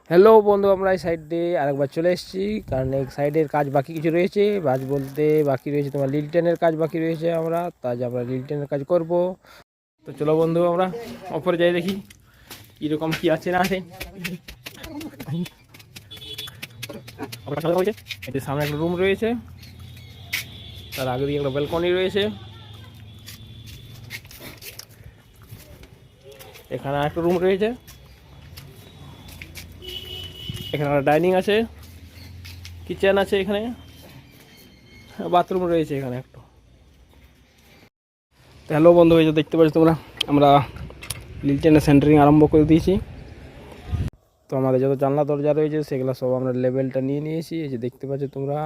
Hello বন্ধু, আমরা এই সাইড দিয়ে আরেকবার চলে এসেছি, কারণ এই সাইডের কাজ বাকি কিছু রয়েছে। বাজ বলতে বাকি রয়েছে তোমার লিল্টনের কাজ বাকি রয়েছে। আমরা লিল্টনের কাজ করব। তো চলো বন্ধু, আমরা ওপরে যাই, দেখি কীরকম কী আছে না আছে। এটির সামনে একটা রুম রয়েছে, তার আগে দিয়ে একটা ব্যালকনি রয়েছে। এখানে একটা রুম রয়েছে, এখানে একটা ডাইনিং আছে, কিচেন আছে, এখানে বাথরুম রয়েছে এখানে একটা। তো হ্যালো বন্ধু, এই যে দেখতে পাচ্ছ তোমরা, আমরা লিল্টনের সেন্টারিং আরম্ভ করে দিয়েছি। তো আমাদের যত জানলা দরজা রয়েছে সেগুলো সব আমরা লেভেলটা নিয়ে নিয়েছি, এই যে দেখতে পাচ্ছ তোমরা।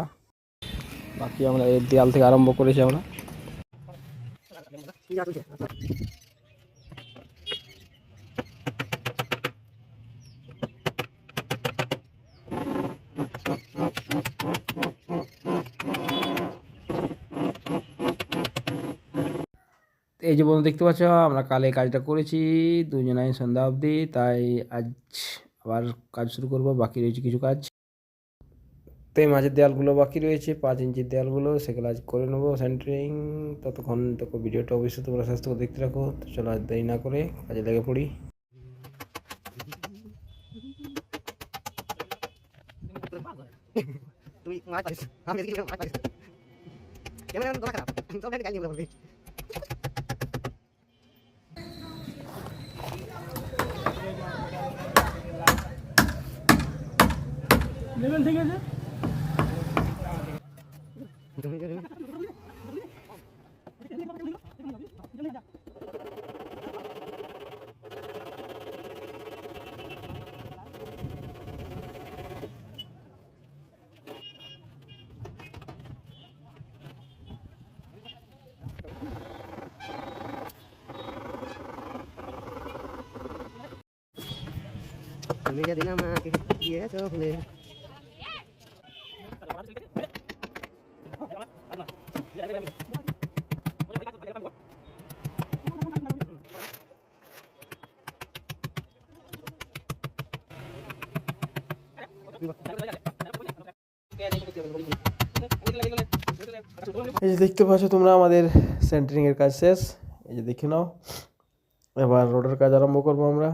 বাকি আমরা এর দেয়াল থেকে আরম্ভ করেছি আমরা। এই যে বন্ধু দেখতে পাচ্ছ, আমরা কালে কাজটা করেছি দুজনাই সন্ধ্যা অবধি, তাই আজ আবার কাজ শুরু করব। বাকি রয়েছে কিছু কাজ, তো এই মাঝের দেয়ালগুলো বাকি রয়েছে, 5 ইঞ্চির দেয়ালগুলো, সেগুলো আজ করে নেবো সেন্টারিং। ততক্ষণ ভিডিওটা অবশ্যই তোমরা স্বাস্থ্য দেখতে রাখো। তো চলো আজ দেরি না করে কাজে লেগে পড়ি। তুমি মার পারিস, আমি এদিকে মার পারিস। কেমন দোলা খারাপ, সব একটা গালি বলবি। লেভেল ঠিক আছে। তুমি যেদিন আমাকে দিয়েছো ফুলে। এই যে দেখতে পাচ্ছ তোমরা, আমাদের সেন্টারিং এর কাজ শেষ। এই যে দেখে নাও, এবার রোডের কাজ আরম্ভ করবো আমরা।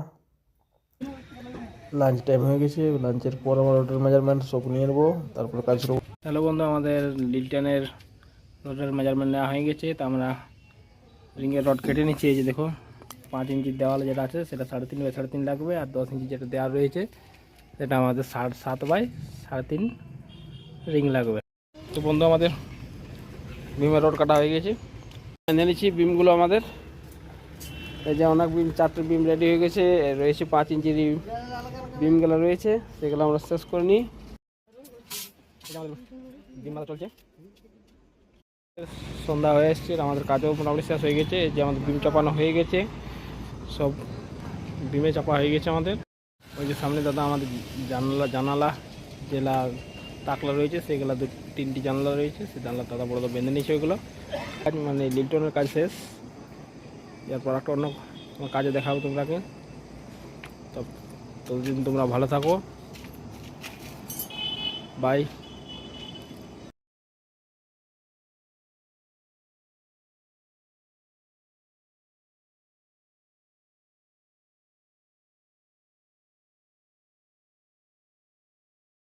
লাঞ্চ টাইম হয়ে গেছে, লাঞ্চের পর আমরা রোডের মেজারমেন্ট সব নিয়ে নেবো, তারপর কাজ শুরু। হ্যালো বন্ধু, আমাদের লিল্টনের রোডের মেজারমেন্ট নেওয়া হয়ে গেছে। তো আমরা রিংয়ের রড কেটে নিচ্ছি। এই যে দেখো, 5 ইঞ্চির দেওয়াল যেটা আছে সেটা 3.5 বাই 3.5 লাগবে, আর 10 ইঞ্চি যেটা দেওয়া রয়েছে সেটা আমাদের 7 বাই 3.5 রিং লাগবে। তো বন্ধু, আমাদের বিমের রড কাটা হয়ে গেছে, এনে নিচ্ছি বিমগুলো আমাদের। এই যে অনেক বিম, 4টে বিম রেডি হয়ে গেছে, রয়েছে 5 ইঞ্চির বিমগুলো রয়েছে, সেগুলো আমরা শেষ করে নিই। বিম মারা চলছে, সন্ধ্যা হয়ে এসছে, আমাদের কাজও মোটামুটি শেষ হয়ে গেছে। যে আমাদের বিম চাপানো হয়ে গেছে, সব বিমে চাপা হয়ে গেছে আমাদের। ওই যে সামনে দাদা আমাদের জানালা যেগুলা তাকলা রয়েছে, সেগুলো 2-3টি জানালা রয়েছে, সেই জানলা দাদা বড় বেঁধে নিয়েছে। ওইগুলো কাজ মানে লিল্টনের কাজ শেষ। এরপর একটা অন্য কাজে দেখাবো তোমরাকে। ততদিন তোমরা ভালো থাকো, বাই।